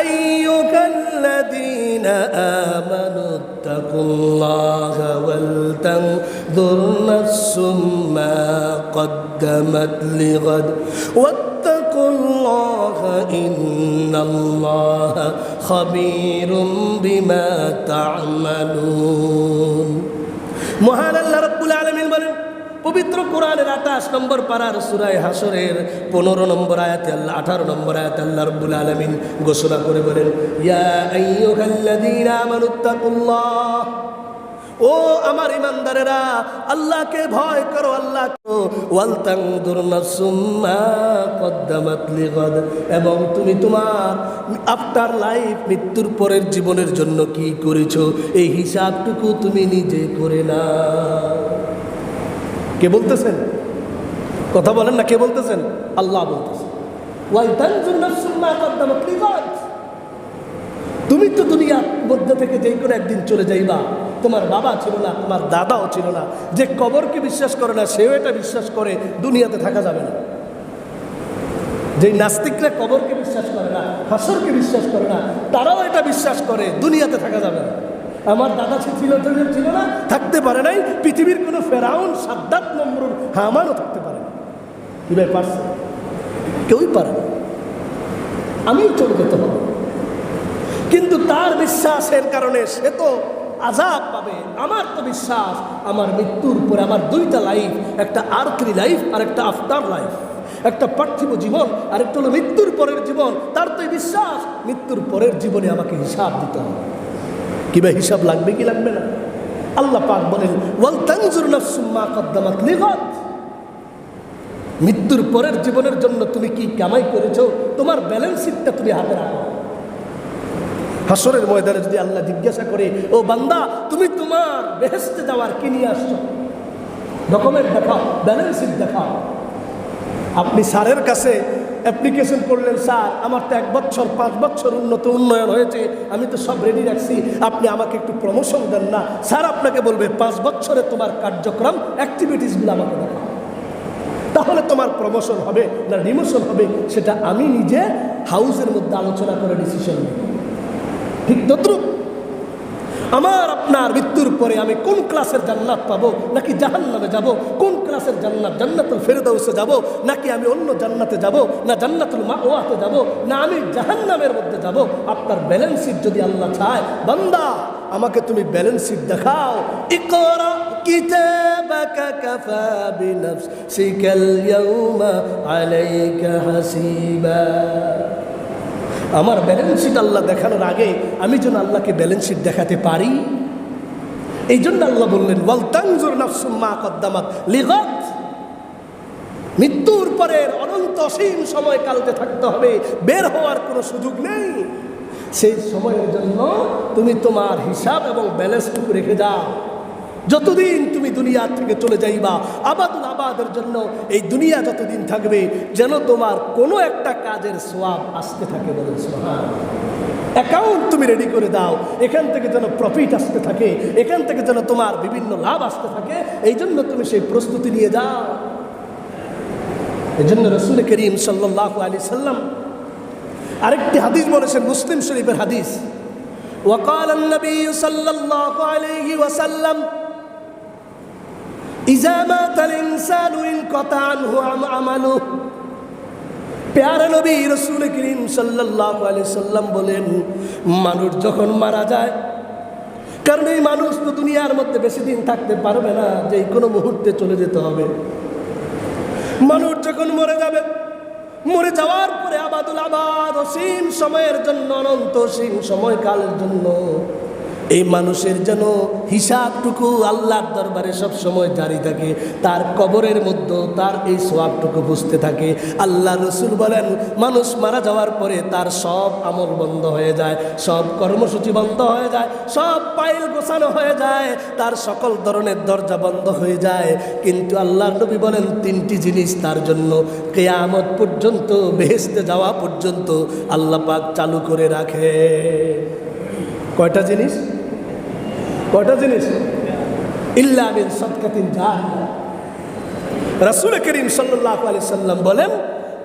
আইয়ুহাল্লাযীনা আমানু তাকুল্লাহা ওয়াল তানযুর নাফসুম মা কদ্দামাত লিগাদ ওয়াত্তাকুল্লাহা ইন্নাল্লাহা খাবীরুম বিমা তা'মালুন। মহান আল্লাহ রাব্বুল আলামিন বলেন পবিত্র কোরআনের 28 নম্বর পারার সূরা হাসরের 15 নম্বর আয়াতে আল্লাহ 18 নম্বর আয়াতে আল্লাহ রাব্বুল আলামিন ঘোষণা করে বলেন, ইয়া আইয়ুহাল্লাযীনা আমানুত্তাকুল্লাহ, ও আমার ঈমানদারেরা আল্লাহকে ভয় করো, আল্লাহ ওয়াল তানযুর নাফসুম মা কদ্দামাত লিগাদ, এবং তুমি তোমার আফটার লাইফ মৃত্যুর পরের জীবনের জন্য কি করেছো এই হিসাবটুকু তুমি নিজে করে নাও। কে বলতেছেন? কথা বলেন না, কে বলতেছেন? আল্লাহ বলতেছেন ওয়াল তানজুর নাফসুম মা কদ্দামাত লিগাদ। তুমি তো দুনিয়ার মধ্যে থেকে যে কোনো একদিন চলে যাইবা। তোমার বাবা ছিল না, তোমার দাদাও ছিল না। যে কবরকে বিশ্বাস করে না সেও এটা বিশ্বাস করে দুনিয়াতে থাকা যাবে না। যে নাস্তিকরা কবরকে বিশ্বাস করে না, হাসরকে বিশ্বাস করে না, তারাও এটা বিশ্বাস করে দুনিয়াতে থাকা যাবে না। আমার দাদা ছিল না, থাকতে পারে নাই। পৃথিবীর কোনো ফেরাউন, সাদ্দাত, নমরুদ, হামানও থাকতে পারে না। কি ভাই পারছে? কেউই পারে না। আমিও চলে যেতে হবে, কিন্তু তার বিশ্বাসের কারণে সে তো আযাব পাবে। আমার তো বিশ্বাস আমার মৃত্যুর পরে আমার দুইটা লাইফ, একটা আর্থলি লাইফ আর একটা আফটার লাইফ, একটা পার্থিব জীবন আর একটা হলো মৃত্যুর পরের জীবন। তার তো বিশ্বাস মৃত্যুর পরের জীবনে আমাকে হিসাব দিতে হবে। কি ভাই হিসাব লাগবে কি লাগবে না? আল্লাহ পাক বলেন ওয়াল তানজুর নাফসুম মা কদ্দামাত লিগাদ, মৃত্যুর পরের জীবনের জন্য তুমি কি কামাই করেছো তোমার ব্যালেন্স শিটটা তুমি হাতে রাখো। হাসরের ময়দানে যদি আল্লাহ জিজ্ঞাসা করে, ও বান্দা তুমি তোমার বেহেশতে যাওয়ার কি নিয়ে আসছো, ডকুমেন্ট দেখাও, ব্যালেন্স শিট দেখাও। আপনি স্যারের কাছে অ্যাপ্লিকেশন করলেন, স্যার আমার তো 1 বছর 5 বছর উন্নয়ন হয়েছে, আমি তো সব রেডি রাখছি, আপনি আমাকে একটু প্রমোশন দেন না। স্যার আপনাকে বলবে 5 বছরে তোমার কার্যক্রম অ্যাক্টিভিটিসগুলো আমাকে দেখাও, তাহলে তোমার প্রমোশন হবে না ডিমোশন হবে সেটা আমি নিজে হাউসের মধ্যে আলোচনা করে ডিসিশন নেব। ঠিক তদ্রুপ আমার আপনার মৃত্যুর পরে আমি কোন ক্লাসের জান্নাত পাবো নাকি জাহান্নামে যাব, কোন ক্লাসের জান্নাত, জান্নাতুল ফেরদাউসে যাব নাকি আমি অন্য জান্নাতে যাব, না জান্নাতুল মাওয়াতে যাব, না আমি জাহান্নামের মধ্যে যাব, আপনার ব্যালেন্স শিট যদি আল্লাহ চায়, বান্দা আমাকে তুমি ব্যালেন্স শিট দেখাও। ইকরা কিতাবাকা কাফা বিনাফসিকাল ইয়াউমা আলাইকা হাসিবা। আমার ব্যালেন্স শিট আল্লাহ দেখানোর আগে আমি যেন আল্লাহকে ব্যালেন্স শিট দেখাতে পারি। এই জন্য আল্লাহ বললেন ওয়াল তানজুর নাফসুম মা কদ্দামাত লিগাদ, মৃত্যুর পরের অনন্ত অসীম সময় কালকে থাকতে হবে, বের হওয়ার কোনো সুযোগ নেই। সেই সময়ের জন্য তুমি তোমার হিসাব এবং ব্যালেন্সটুকু রেখে যাও। যতদিন তুমি দুনিয়া থেকে চলে যাইবা আবাদুল আবাদের জন্য এই দুনিয়া যতদিন থাকবে যেন তোমার কোনো একটা কাজের সওয়াব আসতে থাকে। বলেন সুবহানাল্লাহ। অ্যাকাউন্ট তুমি রেডি করে দাও, এখান থেকে যেন প্রফিট আসতে থাকে, এখান থেকে যেন তোমার বিভিন্ন লাভ আসতে থাকে, এই জন্য তুমি সেই প্রস্তুতি নিয়ে যাও। এই জন্য রাসূল করিম সাল্লাল্লাহু আলাইহি সাল্লাম আরেকটি হাদিস বলেছেন, মুসলিম শরীফের হাদিস, ওয়াকাল নবী সাল্লাল্লাহু আলাইহি ওয়াসাল্লাম ইযা মাতাল ইনসানু ইনকাতা আনহু আমালুহু। প্যারা নবী রাসূল করিম সাল্লাল্লাহু আলাইহি সাল্লাম বলেন, মানুষ যখন মারা যায়, কারণ এই মানুষ তো দুনিয়ার মধ্যে বেশি দিন থাকতে পারবে না, যে কোনো মুহূর্তে চলে যেতে হবে। মানুষ যখন মরে যাবে, মরে যাওয়ার পরে আবাদুল আবাদ অসীম সময়ের জন্য, অনন্ত অসীম সময়কালের জন্য এই মানুষের যেন হিসাবটুকু আল্লাহর দরবারে সব সময় জারি থাকে, তার কবরের মধ্যে তার এই সওয়াবটুকু বুঝতে থাকে। আল্লাহ রসুল বলেন, মানুষ মারা যাওয়ার পরে তার সব আমল বন্ধ হয়ে যায়, সব কর্মসূচি বন্ধ হয়ে যায়, সব ফাইল গোছানো হয়ে যায়, তার সকল ধরনের দরজা বন্ধ হয়ে যায়। কিন্তু আল্লাহর নবী বলেন, তিনটি জিনিস তার জন্য কিয়ামত পর্যন্ত, বেহেশতে যাওয়া পর্যন্ত আল্লাহ পাক চালু করে রাখে। কয়টা জিনিস? কয়টা জিনিস? ইল্লা মিন সাদকাতিন জারিয়া। রাসূল করিম সাল্লাল্লাহু আলাইহি সাল্লাম বলেন,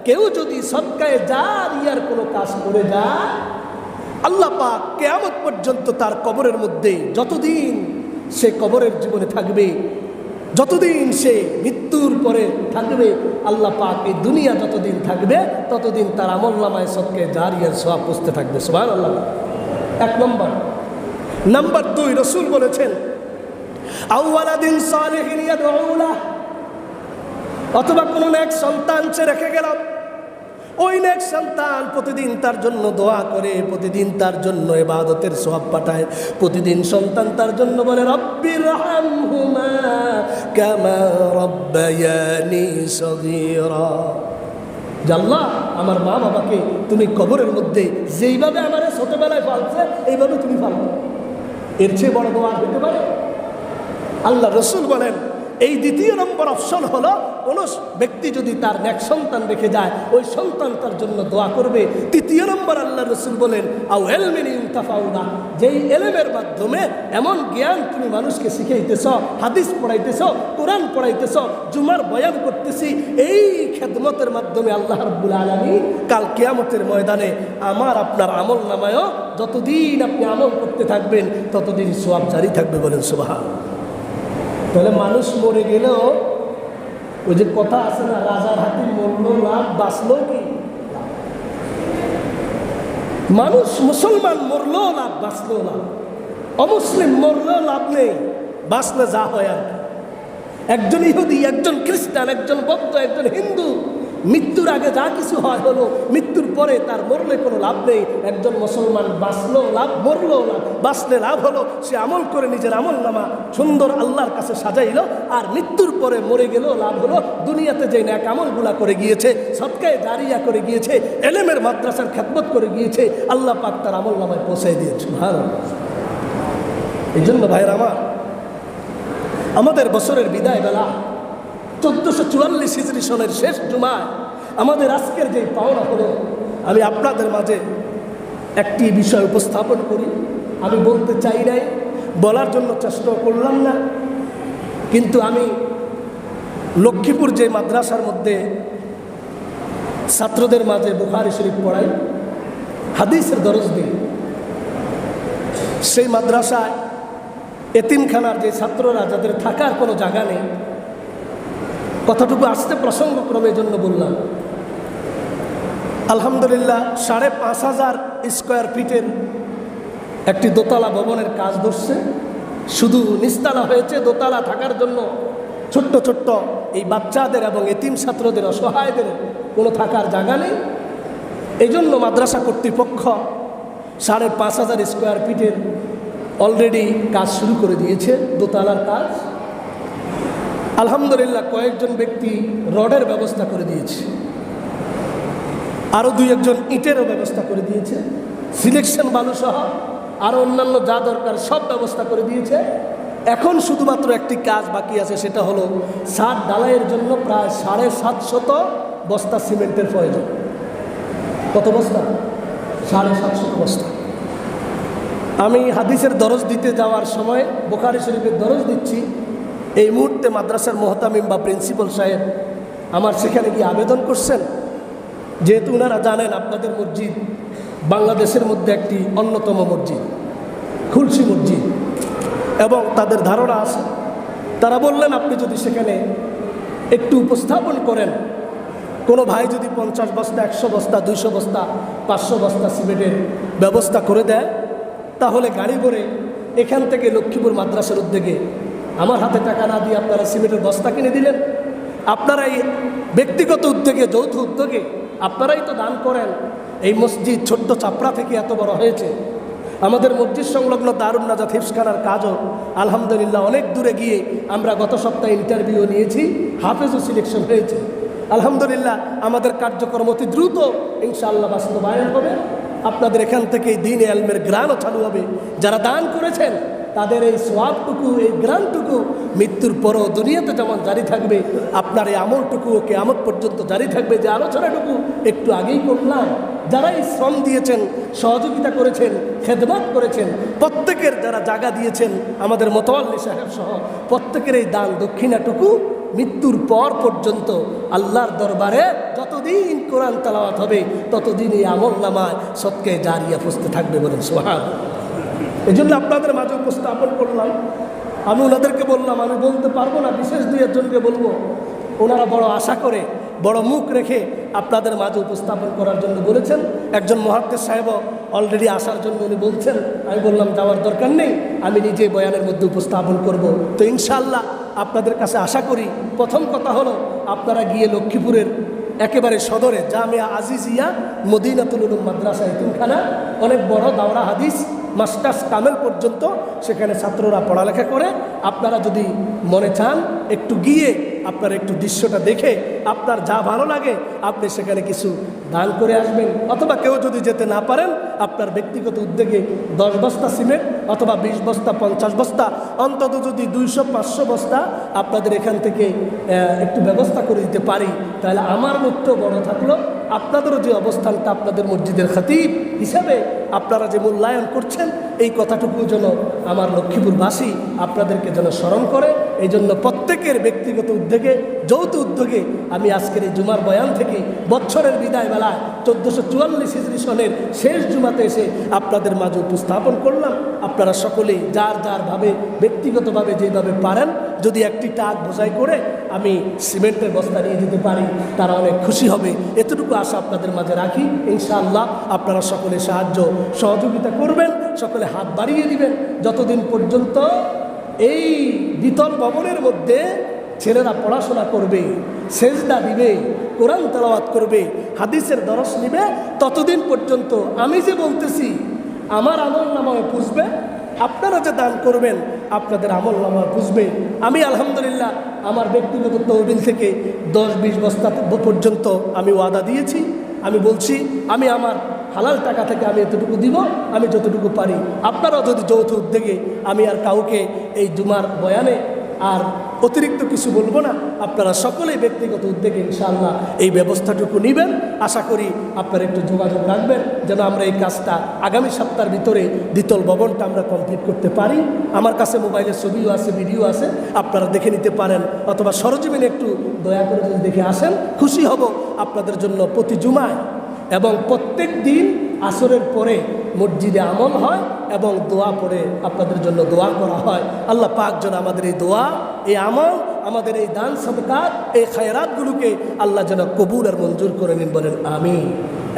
কেউ যদি সদকায়ে জারিয়ার কোনো কাজ করে যায়, আল্লাহ পাক কিয়ামত পর্যন্ত তার কবরের মধ্যে, যতদিন সে কবরের জীবনে থাকবে, যতদিন সে মৃত্যুর পরে থাকবে, আল্লাহ পাক এই দুনিয়া যতদিন থাকবে ততদিন তার আমলনামায় সদকায়ে জারিয়ার সওয়াব পৌঁছতে থাকবে। সুবহানাল্লাহ। এক নম্বর। নাম্বার 2, রাসূল বলেছেন, আওয়ালাদিন সালিহিন ইয়াদউ লাহ, অথবা কোনো নেক সন্তান সে রেখে গেল, ওই নেক সন্তান প্রতিদিন তার জন্য দোয়া করে, প্রতিদিন তার জন্য ইবাদতের সওয়াব পাঠায়, প্রতিদিন সন্তান তার জন্য বলে, রব্বির হামহুমা কামা রব্বায়ানি সগীরা। আল্লাহ, আমার মা বাবাকে তুমি কবরের মধ্যে যেইভাবে আমার ছোটবেলায় পালছে এইভাবে তুমি পালবে। এর চেয়ে বড় দোয়া হতে পারে? আল্লাহ রসুল বলেন, এই দ্বিতীয় নম্বর অপশন হলো, কোন ব্যক্তি যদি তার নেক সন্তান রেখে যায়, ওই সন্তান তার জন্য দোয়া করবে। তৃতীয় নম্বর আল্লাহ রসুল বলেন, আও ইলমিন ইনতাফাউনা, যেই এলেমের মাধ্যমে এমন জ্ঞান তুমি মানুষকে শিখাইতেছ, হাদিস পড়াইতেছ, কোরআন পড়াইতেছ, জুমার বয়ান করতেছি, এই খেদমতের মাধ্যমে আল্লাহ রাব্বুল আলামিন কাল কিয়ামতের ময়দানে আমার আপনার আমল নামায়ও যতদিন আপনি আমল করতে থাকবেন ততদিন সওয়াব জারি থাকবে। বলেন সুবহানাল্লাহ। তাহলে মানুষ মরে গেলেও ওই যে কথা আছে না, রাজার হাতি মরলো লাভ, বাঁচলো কি? মানুষ মুসলমান মরলো লাভ, বাঁচলো লাভ, অমুসলিম মরলো লাভ নেই, বাঁচলে যা হয় আর। একজন ইহুদি, একজন খ্রিস্টান, একজন বৌদ্ধ, একজন হিন্দু, মৃত্যুর আগে যা কিছু হয় হলো, মৃত্যুর পরে তার মরলে কোনো লাভ নেই। একজন মুসলমান বাঁচলো লাভ, মরলো লাভ। বাঁচলে লাভ হলো সে আমল করে নিজের আমল নামা সুন্দর আল্লাহর কাছে সাজাইলো, আর মৃত্যুর পরে মরে গেল লাভ হলো দুনিয়াতে যে নেক আমলগুলা করে গিয়েছে, সদকায়ে জারিয়া করে গিয়েছে, এলেমের মাদ্রাসার খেদমত করে গিয়েছে, আল্লাহ পাক তার আমল নামায় পৌঁছাই দিয়েছে। ভালো। এই জন্য ভাইয়ের আমাদের বছরের বিদায় বেলা 1444 হিজরি সনের শেষ জুমায় আমাদের আজকের যে পাওনা হলো, আমি আপনাদের মাঝে একটি বিষয় উপস্থাপন করি। আমি বলতে চাই নাই, বলার জন্য চেষ্টা করলাম না, কিন্তু আমি লক্ষ্মীপুর যে মাদ্রাসার মধ্যে ছাত্রদের মাঝে বুখারী শরীফ পড়াই, হাদিসের দরজ দিই, সেই মাদ্রাসায় এতিমখানার যে ছাত্ররা যাদের থাকার কোনো জায়গা নেই, কথাটুকু আসতে প্রসঙ্গক্রমের জন্য বললাম। আলহামদুলিল্লাহ 5,500 স্কোয়ার ফিটের একটি দোতলা ভবনের কাজ ধরছে। শুধু নিচতলা হয়েছে, দোতলা থাকার জন্য ছোট্ট ছোট্ট এই বাচ্চাদের এবং এতিম ছাত্রদের, অসহায়দের কোনো থাকার জায়গা নেই। এই জন্য মাদ্রাসা কর্তৃপক্ষ 5,500 স্কোয়ার ফিটের অলরেডি কাজ শুরু করে দিয়েছে, দোতলার কাজ। আলহামদুলিল্লাহ কয়েকজন ব্যক্তি রডের ব্যবস্থা করে দিয়েছে, আরও 2-1 ইটেরও ব্যবস্থা করে দিয়েছে, সিলেকশন বালুসহ আরও অন্যান্য যা দরকার সব ব্যবস্থা করে দিয়েছে। এখন শুধুমাত্র একটি কাজ বাকি আছে, সেটা হলো ছাদ ঢালাইয়ের জন্য প্রায় 750 বস্তা সিমেন্টের প্রয়োজন। কত বস্তা? 750 বস্তা। আমি হাদিসের দরজ দিতে যাওয়ার সময় বুখারী শরীফের দরজ দিচ্ছি, এই মুহূর্তে মাদ্রাসার মোহতামিম বা প্রিন্সিপাল সাহেব আমার সেখানে গিয়ে আবেদন করছেন, যেহেতু ওনারা জানেন আপনাদের মসজিদ বাংলাদেশের মধ্যে একটি অন্যতম মসজিদ, খুলশি মসজিদ, এবং তাদের ধারণা আছে, তারা বললেন আপনি যদি সেখানে একটু উপস্থাপন করেন, কোনো ভাই যদি 50 বস্তা, 100 বস্তা, 200 বস্তা, 500 বস্তা সিমেন্টের ব্যবস্থা করে দেয়, তাহলে গাড়ি করে এখান থেকে লক্ষ্মীপুর মাদ্রাসার উদ্যোগে, আমার হাতে টাকা না দিয়ে আপনারা সিমেন্টের বস্তা কিনে দিলেন, আপনারাই ব্যক্তিগত উদ্যোগে, যৌথ উদ্যোগে আপনারাই তো দান করেন। এই মসজিদ ছোট্ট চাপড়া থেকে এত বড় হয়েছে, আমাদের মসজিদ সংলগ্ন দারুন নাজাত হিফজখানার কাজও আলহামদুলিল্লাহ অনেক দূরে গিয়ে আমরা গত সপ্তাহে ইন্টারভিউ নিয়েছি, হাফেজও সিলেকশন হয়েছে। আলহামদুলিল্লাহ আমাদের কার্যক্রম অতি দ্রুত ইনশাআল্লাহ বাস্তবায়ন হবে। আপনাদের এখান থেকে দিন এলমের গ্রানও চালু হবে। যারা দান করেছেন তাদের এই সোয়াবটুকু, এই গ্রানটুকু মৃত্যুর পরও দুনিয়াতে যেমন জারি থাকবে, আপনার এই আমলটুকু কিয়ামত পর্যন্ত জারি থাকবে। যে আলোচনাটুকু একটু আগেই করলাম, যারা এই শ্রম দিয়েছেন, সহযোগিতা করেছেন, খেদমত করেছেন, প্রত্যেকের যারা জায়গা দিয়েছেন, আমাদের মোতাওয়াল্লি সাহেব সহ প্রত্যেকের এই দান দক্ষিণাটুকু মৃত্যুর পর পর্যন্ত আল্লাহর দরবারে যতদিন কোরআন তেলাওয়াত হবে ততদিন এই আমল নামায় সৎকে জারিয়া ফুসতে থাকবে, বলেন সুবহানাল্লাহ। এই জন্য আপনাদের মাঝে উপস্থাপন করলাম। আমি ওনাদেরকে বললাম, আমি বলতে পারবো না, বিশেষ দুই একজনকে বলবো। ওনারা বড় আশা করে, বড় মুখ রেখে আপনাদের মাঝে উপস্থাপন করার জন্য বলেছেন। একজন মুহাদ্দিস সাহেবও অলরেডি আসার জন্য উনি বলছেন। আমি বললাম যাওয়ার দরকার নেই, আমি নিজে বয়ানের মধ্যে উপস্থাপন করব। তো ইনশাআল্লাহ আপনাদের কাছে আশা করি, প্রথম কথা হলো আপনারা গিয়ে লক্ষ্মীপুরের একেবারে সদরে জামিয়া আজিজিয়া মদিনাতুল উলুম মাদ্রাসা এতিমখানা, অনেক বড় দাওরা হাদিস মাস্টার্স কামেল পর্যন্ত সেখানে ছাত্ররা পড়ালেখা করে। আপনারা যদি মনে চান একটু গিয়ে আপনার একটু দৃশ্যটা দেখে আপনার যা ভালো লাগে আপনি সেখানে কিছু দান করে আসবেন। অথবা কেউ যদি যেতে না পারেন, আপনার ব্যক্তিগত উদ্যোগে 10 বস্তা সিমেন্ট অথবা 20 বস্তা, 50 বস্তা, অন্তত যদি 200-500 বস্তা আপনাদের এখান থেকে একটু ব্যবস্থা করে দিতে পারি, তাহলে আমার মৃত্যু বড় থাকলো। আপনাদেরও যে অবস্থানটা আপনাদের মসজিদের খতিব হিসাবে আপনারা যে মূল্যায়ন করছেন, এই কথাটুকু যেন আমার লক্ষ্মীপুরবাসী আপনাদেরকে যেন স্মরণ করে। এই জন্য প্রত্যেকের ব্যক্তিগত উদ্যোগে, যৌথ উদ্যোগে আমি আজকের এই জুমার বয়ান থেকে বছরের বিদায় বেলায় 1444 হিজরি সনের শেষ জুমাতে এসে আপনাদের মাঝে উপস্থাপন করলাম। আপনারা সকলেই যার যার ভাবে, ব্যক্তিগতভাবে যেভাবে পারেন, যদি একটি টাক বোঝাই করে আমি সিমেন্টের বস্তা নিয়ে যেতে পারি, তারা অনেক খুশি হবে। এতটুকু আশা আপনাদের মাঝে রাখি। ইনশাআল্লাহ আপনারা সকলে সাহায্য সহযোগিতা করবেন, সকলে হাত বাড়িয়ে দিবেন। যতদিন পর্যন্ত এই দ্বিতল ভবনের মধ্যে ছেলেরা পড়াশোনা করবে, সেজদা দিবে, কোরআন তেলাওয়াত করবে, হাদিসের দরস নিবে, ততদিন পর্যন্ত আমি যে বলতেছি আমার আমল নামায় পুষবে, আপনারা যে দান করবেন আপনাদের আমল নামায় পুষবে। আমি আলহামদুলিল্লাহ আমার ব্যক্তিগত তহবিল থেকে 10-20 বস্তা পর্যন্ত আমি ওয়াদা দিয়েছি। আমি বলছি আমি আমার হালাল টাকা থেকে আমি এতটুকু দিব, আমি যতটুকু পারি। আপনারাও যদি যৌথ উদ্যোগে, আমি আর কাউকে এই জুমার বয়ানে আর অতিরিক্ত কিছু বলবো না, আপনারা সকলেই ব্যক্তিগত উদ্যোগে ইনশাআল্লাহ এই ব্যবস্থাটুকু নেবেন। আশা করি আপনারা একটু যোগাযোগ রাখবেন যেন আমরা এই কাজটা আগামী সপ্তাহের ভিতরে দ্বিতল ভবনটা আমরা কমপ্লিট করতে পারি। আমার কাছে মোবাইলের ছবিও আছে, ভিডিও আছে, আপনারা দেখে নিতে পারেন। অথবা সরজমিনে একটু দয়া করে যদি দেখে আসেন, খুশি হব আপনাদের জন্য। প্রতি জুমায় এবং প্রত্যেক দিন আসরের পরে মসজিদে আমল হয় এবং দোয়া পড়ে আপনাদের জন্য দোয়া করা হয়। আল্লাহ পাক যেন আমাদের এই দোয়া, এই আমল, আমাদের এই দান সদকাত, এই খায়রাতগুলোকে আল্লাহ যেন কবুল আর মঞ্জুর করে নিন, বলেন আমিন।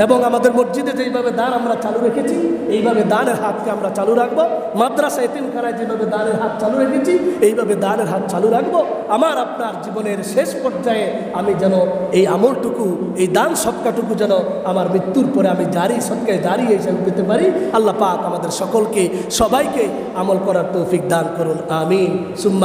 এবং আমাদের মসজিদে যেইভাবে দান আমরা চালু রেখেছি, এইভাবে দানের হাতকে আমরা চালু রাখবো। মাদ্রাসা এতিমখানায় যেভাবে দানের হাত চালু রেখেছি, এইভাবে দানের হাত চালু রাখবো। আমার আপনার জীবনের শেষ পর্যায়ে আমি যেন এই আমলটুকু, এই দান সদকাটুকু যেন আমার মৃত্যুর পরে আমি জারি, সদকায় জারি হিসেবে পেতে পারি। আল্লাহ পাক আমাদের সকলকে, সবাইকে আমল করার তৌফিক দান করুন, আমিন সুম্মা